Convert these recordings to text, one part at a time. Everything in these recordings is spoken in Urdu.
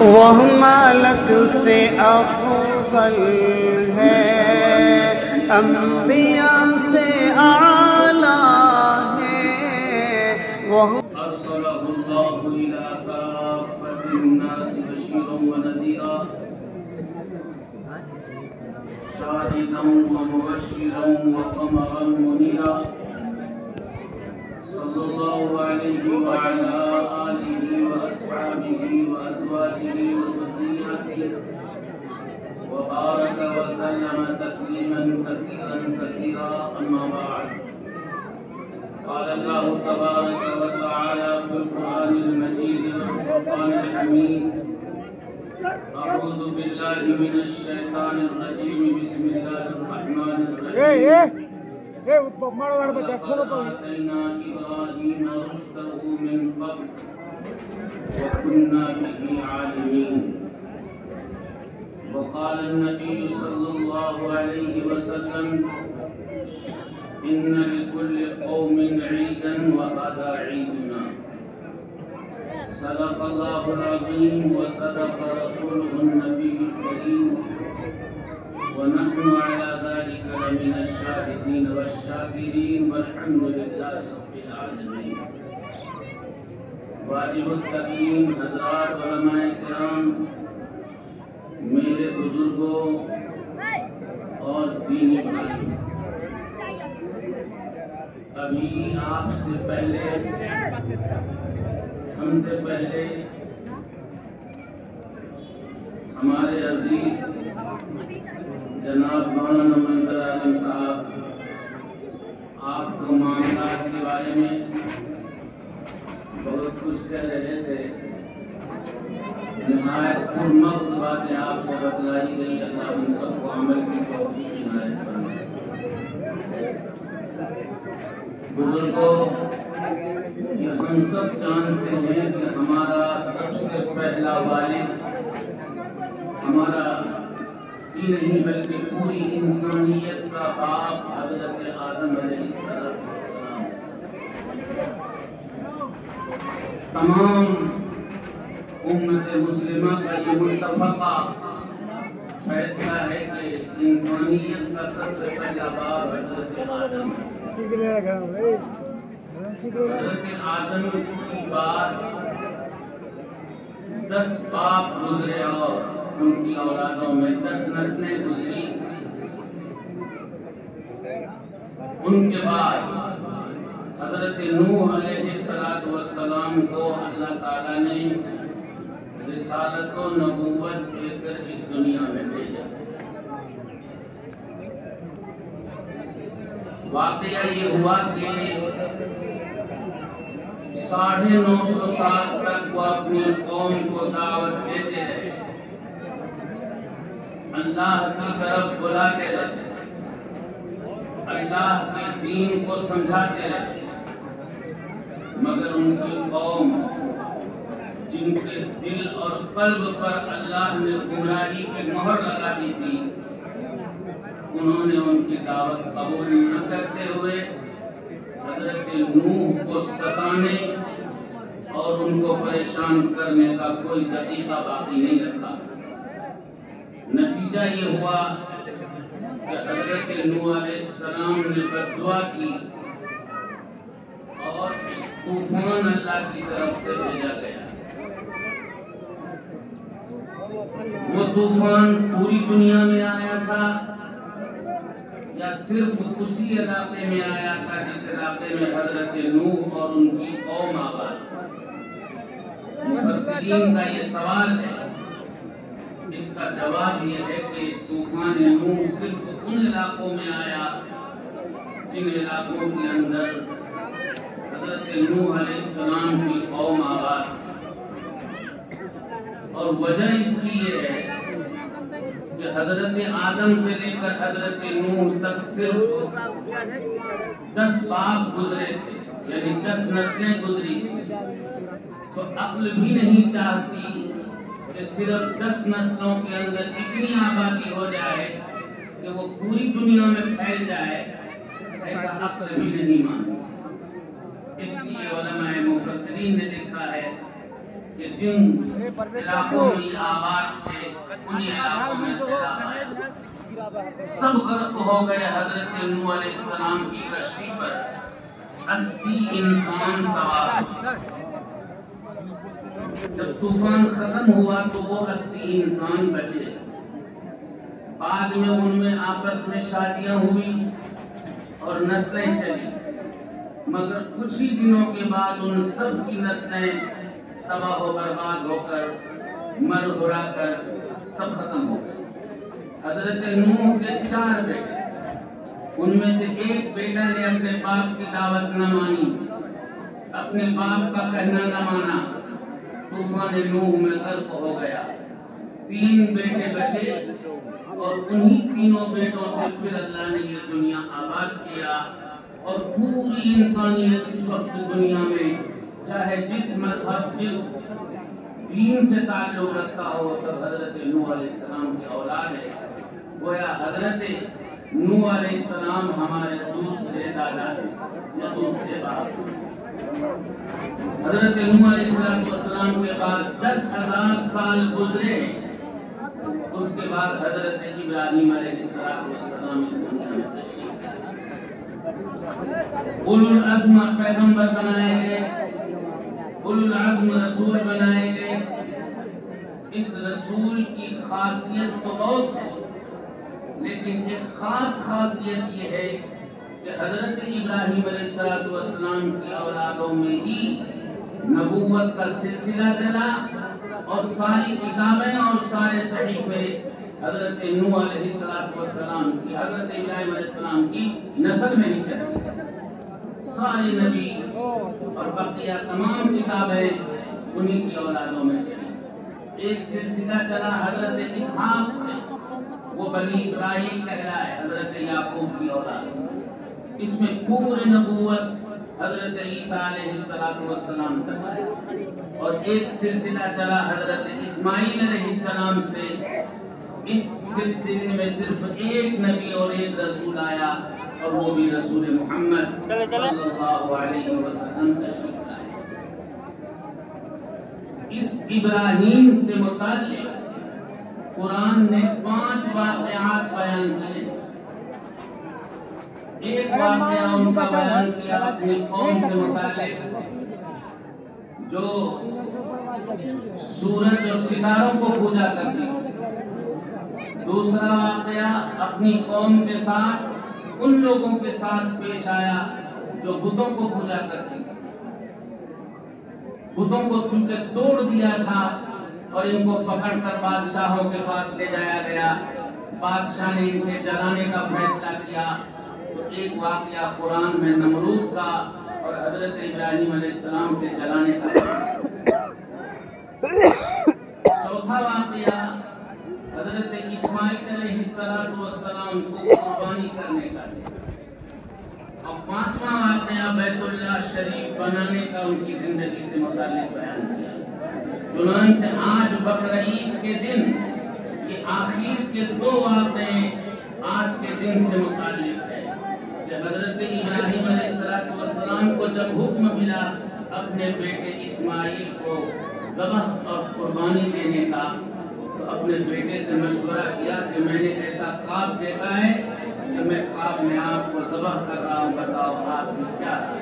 وہ مالک سے افضل ہے، انبیاء سے اعلیٰ ہے، وہ ارسلہ اللہ الی کافۃ الناس بشیرا ونذیرا شاہدا ومبشرا وقمرا منیرا صلی اللہ علیہ وعلی آلہ واصحابہ وازواجہ وذریاتہ وبارک وسلم تسلیما کثیرا کثیرا اما بعد قال اللہ تبارک وتعالی فی القرآن المجید والفرقان الحمید اعوذ باللہ من الشیطان الرجیم بسم اللہ الرحمن الرحیم وَلَقَدْ آتَيْنَا إِبْرَاهِيمَ رُشْدَهُ مِنْ قَبْلُ وَكُنَّا بِهِ عَالِمِينَ وقال النبي صلى الله عليه وسلم إن لكل قوم عيدا وهذا عيدنا صدق الله العظيم وصدق رسوله النبي الكريم ونحن على ذلك لمن الشاهدين والشاكرين والحمد لله رب العالمين واجب التقدیم حضرات علماء کرام، میرے بزرگوں اور دینی بھائیوں، ابھی آپ سے پہلے، ہم سے پہلے ہمارے عزیز جناب مولانا منظر عالم صاحب آپ کو معاملات کے بارے میں بہت کچھ کہہ رہے تھے، نہایت پرمغز باتیں آپ کو بتلائی گئی، اللہ ہم سب کو عمل کی توفیق عنایت فرمائے۔ بزرگوں، یہ ہم سب جانتے ہیں کہ ہمارا سب سے پہلا والد ہمارا ہی نہیں بلکہ پوری انسانیت کا باپ حضرت آدم علیہ السلام۔ تمام امت مسلمہ کا یہ متفقہ فیصلہ ہے کہ انسانیت کا سب سے پہلا باپ حضرت آدم ہے۔ حضرت آدم کی بعد 10 باپ گزرے اور ان کی اولادوں میں 10 نسلیں گزری۔ ان کے بعد حضرت نوح علیہ السلام کو اللہ تعالیٰ نے رسالت و نبوت دے کر اس دنیا میں بھیجا۔ واقعہ یہ ہوا کہ 950 سال تک وہ اپنی قوم کو دعوت دیتے رہے، اللہ کی طرف بلاتے رہے، اللہ کے دین کو سمجھاتے رہے، مگر ان کی قوم جن کے دل اور قلب پر اللہ نے گمراہی کی مہر لگا دی تھی، انہوں نے ان کی دعوت قبول نہ کرتے ہوئے حضرت نوح کو ستانے اور ان کو پریشان کرنے کا کوئی طریقہ باقی نہیں رکھا۔ نتیجہ یہ ہوا کہ حضرت نوح علیہ السلام نے بد دعا کی اور ایک طوفان اللہ کی طرف سے بھیجا گیا۔ وہ طوفان پوری دنیا میں آیا تھا یا صرف اسی علاقے میں آیا تھا جس علاقے میں حضرت نوح اور ان کی قوم آباد؟ مفسرین کا یہ سوال ہے، اس کا جواب یہ ہے کہ طوفان نوح صرف ان علاقوں میں آیا جن علاقوں کے اندر حضرت نوح علیہ السلام کی قوم آباد، اور وجہ اس کی یہ ہے کہ حضرت آدم سے لے کر حضرت نوح تک صرف 10 باپ گزرے تھے، یعنی 10 نسلیں گزری تھی، تو عقل بھی نہیں چاہتی کہ صرف 10 نسلوں کے اندر اتنی آبادی ہو جائے کہ وہ پوری دنیا میں پھیل جائے، ایسا عقل بھی نہیں مانتا۔ اس لیے علماء مفسرین نے لکھا ہے کہ جن علاقوں میں یہ آباد تھے انہی علاقوں میں سیلاب آیا، سب غرق ہو گئے۔ حضرت نوح علیہ السلام کی کشتی پر 80 انسان سوار ہوئے۔ جب طوفان ختم ہوا تو وہ 80 انسان بچے۔ بعد میں ان میں آپس میں شادیاں ہوئی اور نسلیں چلی، مگر کچھ ہی دنوں کے بعد ان سب کی نسلیں تباہ و برباد ہو کر مر گھڑا کر سب ختم ہو گئے۔ حضرت نوح کے 4 بیٹے، ان میں سے ایک بیٹا نے اپنے باپ کی دعوت نہ مانی، اپنے باپ کا کہنا نہ مانا، طوفان نوح میں غرق ہو گیا۔ 3 بیٹے بچے اور انہی تینوں بیٹوں سے پھر اللہ نے یہ دنیا آباد کیا، اور پوری انسانیت اس وقت دنیا میں چاہے جس مذہب جس دین سے تعلق رکھتا ہو وہ سب حضرت نوح علیہ السلام کی اولاد ہے۔ گویا حضرت نوح علیہ السلام ہمارے دوسرے دادا ہیں یا دوسرے باپ ہیں۔ حضرت نوح علیہ السلام کے بعد 10,000 سال گزرے، اس کے بعد حضرت ابراہیم علیہ السلام اس دنیا میں تشریف لائے۔ اولو العزم پیغمبر بنائے گئے، اولو العزم رسول بنائے گئے۔ اس رسول کی خاصیت تو بہت ہے، لیکن ایک خاص خاصیت یہ ہے کہ حضرت ابراہیم علیہ السلام کی اولادوں میں ہی نبوت کا سلسلہ چلا، اور ساری کتابیں اور سارے صحیفے حضرت نوح علیہ السلام کی، حضرت ابراہیم علیہ السلام کی نسل میں ہی چلی۔ سارے نبی اور بقیہ تمام کتابیں انہی کی اولادوں میں چلی۔ ایک سلسلہ چلا حضرت اسحاق سے، وہ بنی اسرائیل کہلائے، حضرت یعقوب کی اولاد۔ اس میں پورے نبوت حضرت عیسیٰ علیہ السلام تک آیا۔ اور ایک سلسلہ چلا حضرت اسماعیل علیہ السلام سے، اس سلسلے میں صرف ایک نبی اور ایک رسول آیا، اور وہ بھی رسول محمد صلی اللہ علیہ وسلم تشریف لائے۔ اس ابراہیم سے متعلق قرآن نے 5 واقعات بیان کیے۔ ایک واقعہ ان کا بیان کیا اپنی قوم سے متعلق، جو سورج اور ستاروں کو پوجا کرتی تھی۔ دوسرا واقعہ اپنی قوم کے ساتھ ان لوگوں کے ساتھ پیش آیا جو بتوں کو پوجا کرتی تھی۔ بتوں کو چونکہ توڑ دیا تھا اور ان کو پکڑ کر بادشاہوں کے پاس لے جایا گیا، بادشاہ نے ان کے جلانے کا فیصلہ کیا۔ تو ایک واقعہ قرآن میں نمرود کا اور حضرت ابراہیم علیہ السلام کے جلانے کا۔ چوتھا واقعہ حضرت اسماعیل علیہ السلام کو قربانی کرنے کا۔ اور 5واں واقعہ بیت اللہ شریف بنانے کا ان کی زندگی سے متعلق بیان کیا۔ چنانچہ آج بقرعید کے دن یہ آخر کے 2 واقعے آج کے دن سے متعلق ہے کہ حضرت ابراہیم علیہ السلام کو جب حکم ملا اپنے بیٹے اسماعیل کو ذبح اور قربانی دینے کا، تو اپنے بیٹے سے مشورہ کیا کہ میں نے ایسا خواب دیکھا ہے کہ میں خواب میں آپ کو ذبح کر رہا ہوں، بتاؤ آپ نے کیا رہا؟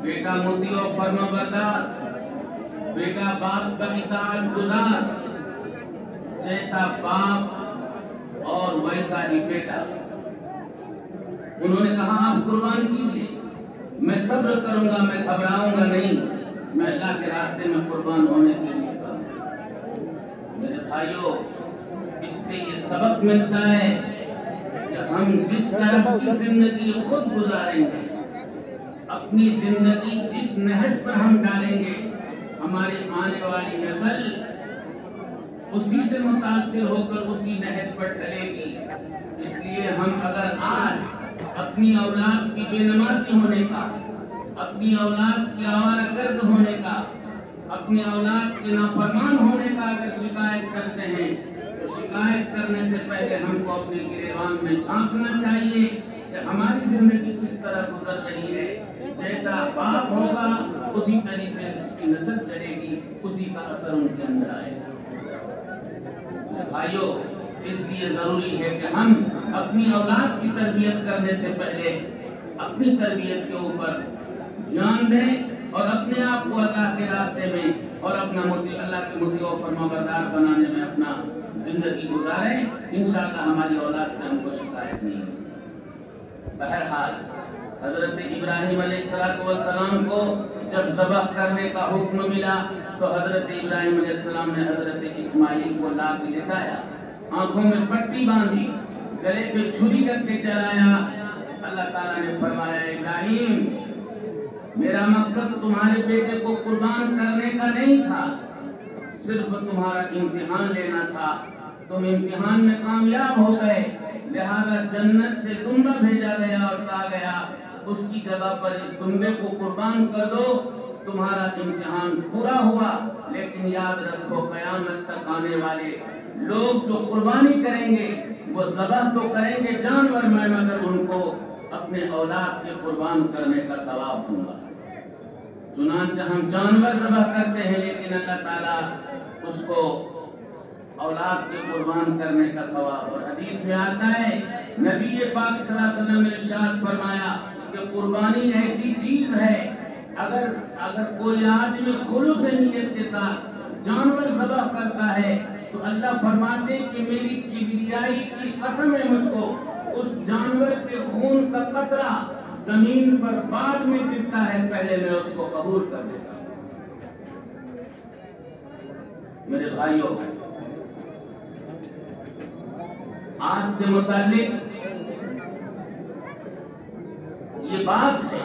بیٹا مطیع و فرما بردار، بیٹا باپ کا اطاعت گزار، جیسا باپ اور ویسا ہی بیٹا۔ انہوں نے کہا آپ قربان کیجئے، میں صبر کروں گا، میں گھبراؤں گا نہیں، میں اللہ کے راستے میں قربان ہونے کے لیے کہا۔ میرے بھائیوں، اس سے یہ سبق ملتا ہے کہ ہم جس طرح کی زندگی خود گزاریں گے، اپنی زندگی جس نہج پر ہم ڈالیں گے، ہماری آنے والی نسل اسی سے متاثر ہو کر اسی نہج پر ڈلے گی۔ اس لیے ہم اگر آج اپنی اولاد کی بے نمازی ہونے کا، اپنی اولاد کی آوارہ گرد ہونے کا، اپنی اولاد کے نافرمان ہونے کا اگر شکایت کرتے ہیں، تو شکایت کرنے سے پہلے ہم کو اپنے گریبان میں جھانکنا چاہیے کہ ہماری زندگی کس طرح گزر رہی ہے۔ جیسا باپ ہوگا اسی طرح سے اس کی نسل چلے گی، اسی کا اثر ان کے اندر آئے گا۔ بھائیوں، اس لیے ضروری ہے کہ ہم اپنی اولاد کی تربیت کرنے سے پہلے اپنی تربیت کے اوپر دھیان دیں اور اپنے آپ کو اللہ کے راستے میں اور اپنا اللہ کے مطیع و فرمانبردار بنانے میں اپنا زندگی گزاریں۔ انشاءاللہ ہماری اولاد سے ہم کو شکایت نہیں ہے۔ بہرحال حضرت ابراہیم علیہ السلام کو جب ذبح کرنے کا حکم ملا تو حضرت ابراہیم علیہ السلام نے حضرت اسماعیل کو لا کے لٹایا، آنکھوں میں پٹی باندھی، گلے پہ چھری رکھ کے چلایا۔ اللہ تعالیٰ نے فرمایا ابراہیم، میرا مقصد تمہارے بیٹے کو قربان کرنے کا نہیں تھا، صرف تمہارا امتحان لینا تھا۔ تم امتحان میں کامیاب ہو گئے، لہذا جنت سے دمبا بھیجا گیا اور کہا گیا اس کی جگہ پر اس دمبے کو قربان کر دو، تمہارا امتحان پورا ہوا۔ لیکن یاد رکھو قیامت تک آنے والے لوگ جو قربانی کریں گے وہ ذبح تو کریں گے جانور میں، مگر ان کو اپنے اولاد کے قربان کرنے کا ثواب دوں گا۔ چنانچہ ہم جانور ذبح کرتے ہیں لیکن اللہ تعالیٰ اس کو اولاد کے قربان کرنے کا ثواب۔ اور حدیث میں آتا ہے نبی پاک صلی اللہ علیہ وسلم نے ارشاد فرمایا کہ قربانی ایسی چیز ہے، اگر کوئی آدمی خلوص نیت کے ساتھ جانور ذبح کرتا ہے تو اللہ فرماتے کہ میری کبریائی کی قسم ہے مجھ کو، اس جانور کے خون کا قطرہ زمین پر بعد میں گرتا ہے، پہلے میں اس کو قبول کر لیتا ہوں۔ میرے بھائیوں، آج سے متعلق یہ بات ہے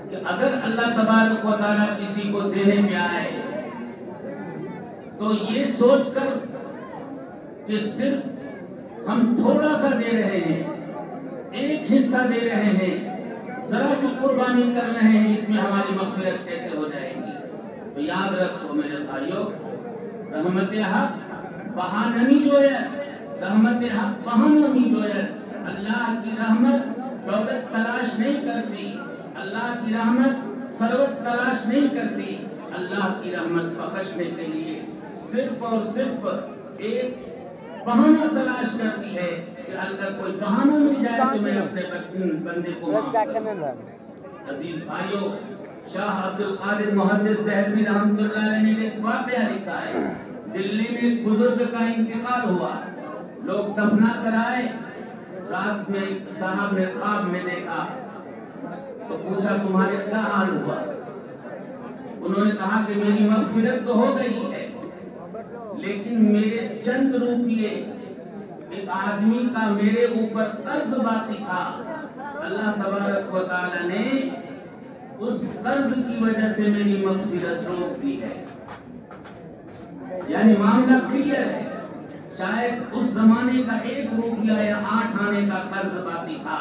کہ اگر اللہ تبارک و تعالیٰ کسی کو دینے پہ آئے تو یہ سوچ کر کہ صرف ہم تھوڑا سا دے رہے ہیں، ایک حصہ دے رہے ہیں، ذرا سی قربانی کر رہے ہیں، اس میں ہماری مغفرت کیسے ہو جائے گی؟ تو یاد رکھو میرے بھائیوں، رحمت حق بہا نمی جوید، رحمت حق بہا نمی جوید۔ اللہ کی رحمت دولت تلاش نہیں کرتی، اللہ کی رحمت ثروت تلاش نہیں کرتی، اللہ کی رحمت بخشنے کے لیے صرف اور صرف ایک بہانہ تلاش کرتی ہے کہ اگر کوئی بہانہ مل جائے تو میں اپنے بندے کو معاف کروں۔ عزیز بھائیوں، شاہ عبد القادر محدث دہلوی رحمۃ اللہ علیہ نے ایک واقعہ لکھا ہے۔ دلی میں ایک بزرگ کا انتقال ہوا، لوگ دفنا کر آئے، رات میں صاحب نے خواب میں دیکھا تو پوچھا تمہارے کیا حال ہوا؟ انہوں نے کہا کہ میری مغفرت تو ہو گئی ہے لیکن میرے چند روپیے ایک آدمی کا میرے اوپر قرض باقی تھا، اللہ تبارک و تعالی نے اس قرض کی وجہ سے میری مغفرت روک دی ہے۔ یعنی معاملہ کلیئر ہے، شاید اس زمانے کا 1 روپیہ یا 8 آنے کا قرض باقی تھا،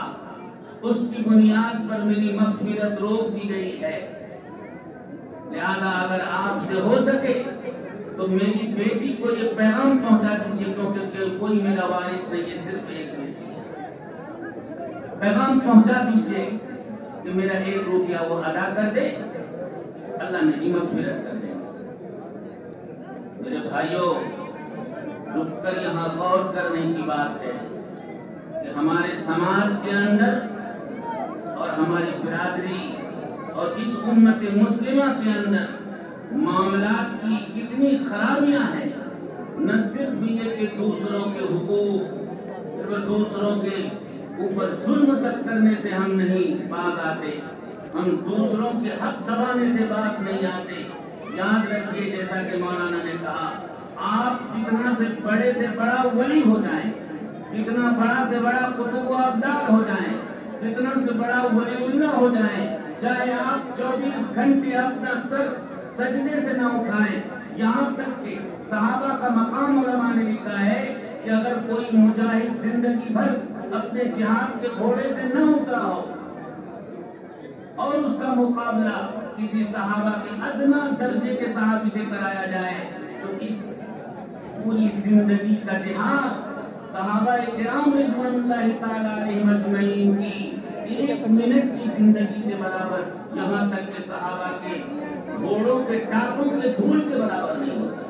اس کی بنیاد پر میری مغفرت روک دی گئی ہے۔ لہذا اگر آپ سے ہو سکے تو میری بیٹی کو یہ پیغام پہنچا دیجیے، کیونکہ کوئی میرا وارث نہیں ہے، صرف ایک بیٹی ہے۔ پیغام پہنچا دیجیے کہ میرا 1 روپیہ وہ ادا کر دے، اللہ میری مغفرت کر دے۔ میرے بھائیوں، رک کر یہاں غور کرنے کی بات ہے کہ ہمارے سماج کے اندر اور ہماری برادری اور اس امت مسلمہ کے اندر معاملات کی کتنی خرابیاں ہیں۔ نہ صرف یہ کہ دوسروں کے حقوق، دوسروں کے اوپر ظلم تک کرنے سے ہم نہیں باز آتے، ہم دوسروں کے حق دبانے سے باز نہیں آتے۔ یاد رکھیے جیسا کہ مولانا نے کہا، آپ جتنا سے بڑا ولی ہو جائیں، جتنا بڑا سے بڑا قطب و ابدال ہو جائیں، جتنا سے بڑا ولی اللہ ہو جائیں، چاہے آپ 24 گھنٹے اپنا سر سجدے سے نہ اٹھائیں، یہاں تک کہ صحابہ کا مقام علماء نے لکھا ہے کہ اگر کوئی مجاہد زندگی بھر اپنے جہاد کے گھوڑے سے نہ اترا ہو اور اس کا مقابلہ کسی صحابہ کے ادنا درجے کے صحابی سے کرایا جائے تو اس پوری زندگی کا جہاد صحابہ کرام رضوان اللہ تعالی علیہم اجمعین کی 1 منٹ کی زندگی کے برابر، یہاں تک کہ صحابہ کے گھوڑوں کے ٹانکوں کے دھول کے برابر نہیں ہو سکتا۔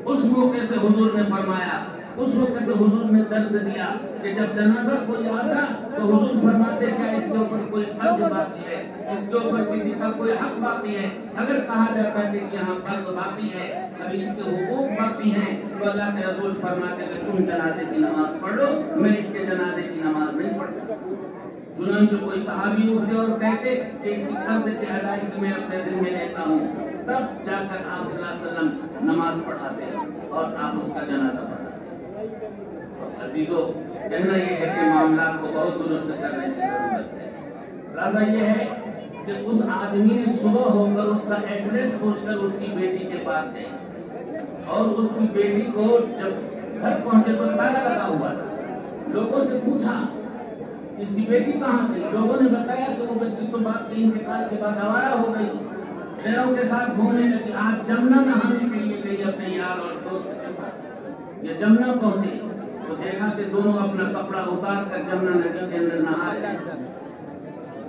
اس موقع سے حضور نے فرمایا، اس وقت سے حضور نے درس دیا کہ جب جنازہ کوئی آتا تو حضور فرماتے کیا اس کے اوپر کوئی قرض باقی ہے، اس کے اوپر کسی کا کوئی حق باقی ہے؟ اگر کہا جاتا ہے کہ یہاں قرض باقی ہے، ابھی اس کے حقوق باقی ہیں، تو اللہ کے رسول فرماتے کہ تم جنازے کی نماز پڑھ لو، میں اس کے جنازے کی نماز نہیں پڑھتا۔ چنانچہ کوئی صحابی اٹھتے اور کہتے کہ اس کی قرض کی ادائیگی میں اپنے دل میں لیتا ہوں، تب جا کر آپ صلی اللہ علیہ وسلم نماز پڑھاتے اور آپ اس کا جنازہ پڑھاتے۔ عزیزو، کہنا یہ ہے کہ معاملات کو بہت درست کرنے کی ضرورت ہے۔ خلاصہ یہ ہے کہ اس آدمی نے صبح ہو کر اس کا ایڈریس پوچھ کر اس کی بیٹی کے پاس گئے، اور اس کی بیٹی کو جب گھر پہنچے تو تالا لگا ہوا تھا۔ لوگوں سے پوچھا اس کی بیٹی کہاں گئی؟ لوگوں نے بتایا کہ وہ بچی تو باپ کے انتقال کے بعد آوارہ ہو گئی، شہروں کے ساتھ گھومنے لگی۔ آج جمنا نہانے کے لیے گئی اپنے یار اور دوست کے ساتھ۔ یہ جمنا پہنچے تو دیکھا کہ دونوں اپنا کپڑا اتار کر جمنا ندی کے اندر نہا رہے ہیں۔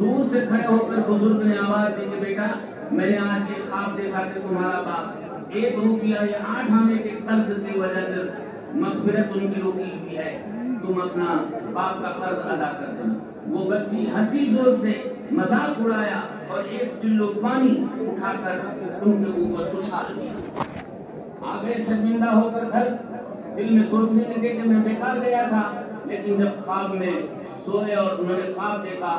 دور سے کھڑے ہو کر بزرگ نے آواز دی کہ بیٹا، میں نے آج یہ خواب دیکھا کہ تمہارا باپ 1 روپیہ یا 8 آنے کے قرض کی وجہ سے مغفرت ان کی رکی ہوئی ہے، تم اپنا باپ کا قرض ادا کر دینا۔ وہ بچی ہنسی زور سے مذاق اڑایا اور 1 چلو پانی اٹھا کر ان کے اوپر اچھال دیا۔ آگے شرمندہ ہو کر گھر دل میں سوچنے لگے کہ میں بیکار گیا تھا، لیکن جب خواب میں سوئے اور انہوں نے خواب دیکھا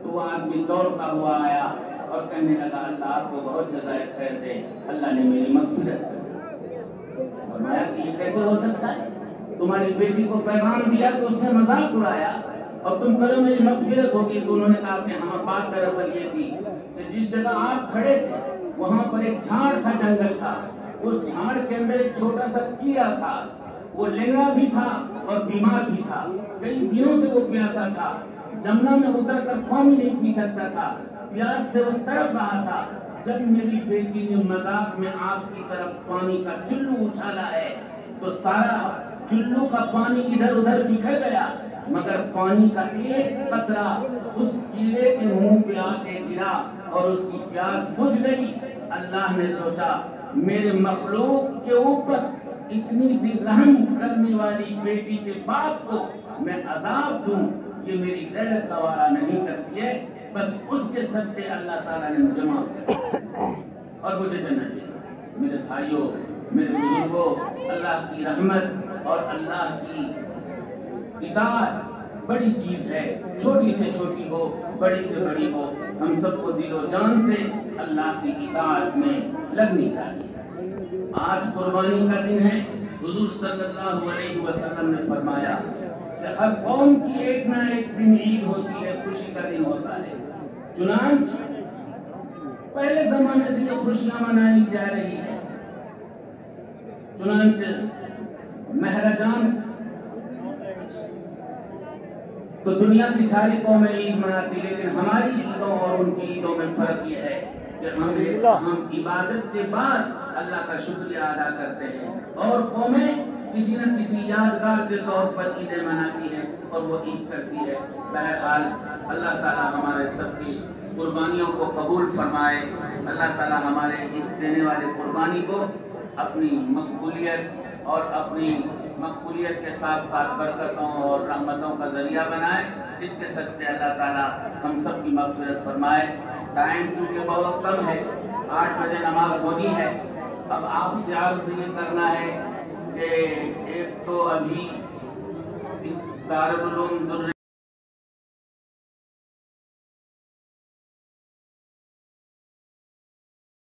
تو وہ آدمی دوڑتا ہوا آیا اور کہنے لگا اللہ آپ کو بہت جزائے خیر دے، اللہ نے میری مغفرت کر دی۔ فرمایا کہ یہ کیسے ہو سکتا ہے؟ تمہاری بیٹی کو پیغام دیا تو اس نے مذاق اڑایا اور تم کہو میری مغفرت ہوگی۔ تو انہوں نے کہا کہ ہاں بات دراصل یہ تھی کہ جس جگہ آپ کھڑے تھے وہاں پر ایک جھاڑ تھا جنگل کا، اس جھاڑ کے اندر ایک چھوٹا سا کیڑا تھا، وہ لنگڑا بھی تھا اور بیمار بھی تھا، کئی دنوں سے وہ پیاسا تھا، جمنا میں اتر کر پانی نہیں پی سکتا تھا، پیاس سے وہ تڑپ رہا تھا۔ جب میری بیٹی نے مذاق میں آپ کی طرف پانی کا چلو اچھالا ہے تو سارا چلو کا پانی ادھر ادھر بکھر گیا، مگر پانی کا ایک قطرہ اس کیڑے کے منہ پہ آ کے گرا اور اس کی پیاس بجھ گئی۔ اللہ نے سوچا میرے مخلوق کے اوپر اتنی سی رحم کرنے والی بیٹی کے باپ کو میں عذاب دوں، یہ میری غیرت گوارا نہیں کرتی ہے، بس اس کے صدقے اللہ تعالیٰ نے مجھے معاف کر دیا اور مجھے جنت دی۔ میرے بھائیوں، میرے بزرگوں، اللہ کی رحمت اور اللہ کی اطاعت بڑی چیز ہے، چھوٹی سے چھوٹی ہو بڑی سے بڑی ہو، ہم سب کو دل و جان سے اللہ کی اطاعت میں لگنی چاہیے۔ آج قربانی کا دن ہے۔ حضور صلی اللہ علیہ وسلم نے فرمایا کہ ہر قوم کی ایک نہ ایک دن عید ہوتی ہے، خوشی کا دن ہوتا ہے۔ چنانچہ پہلے زمانے سے یہ خوشیاں منائی جا رہی ہے۔ چنانچہ مہرجان تو دنیا کی ساری قومیں عید مناتی، لیکن ہماری عیدوں اور ان کی عیدوں میں فرق یہ ہے کہ ہم عبادت کے بعد اللہ کا شکریہ ادا کرتے ہیں، اور قومیں کسی نہ کسی یادگار کے طور پر عیدیں مناتی ہیں اور وہ عید کرتی ہے۔ بہرحال اللہ تعالی ہمارے سب کی قربانیوں کو قبول فرمائے، اللہ تعالی ہمارے اس دینے والے قربانی کو اپنی مقبولیت اور اپنی مقبولیت کے ساتھ ساتھ برکتوں اور رحمتوں کا ذریعہ بنائے۔ اس کے صدقے اللہ تعالی ہم سب کی مغفرت فرمائے۔ ٹائم چونکہ بہت کم ہے، 8 بجے نماز ہونی ہے۔ اب آپ سے عرض یہ کرنا ہے کہ ایک تو ابھی اس دارالعلوم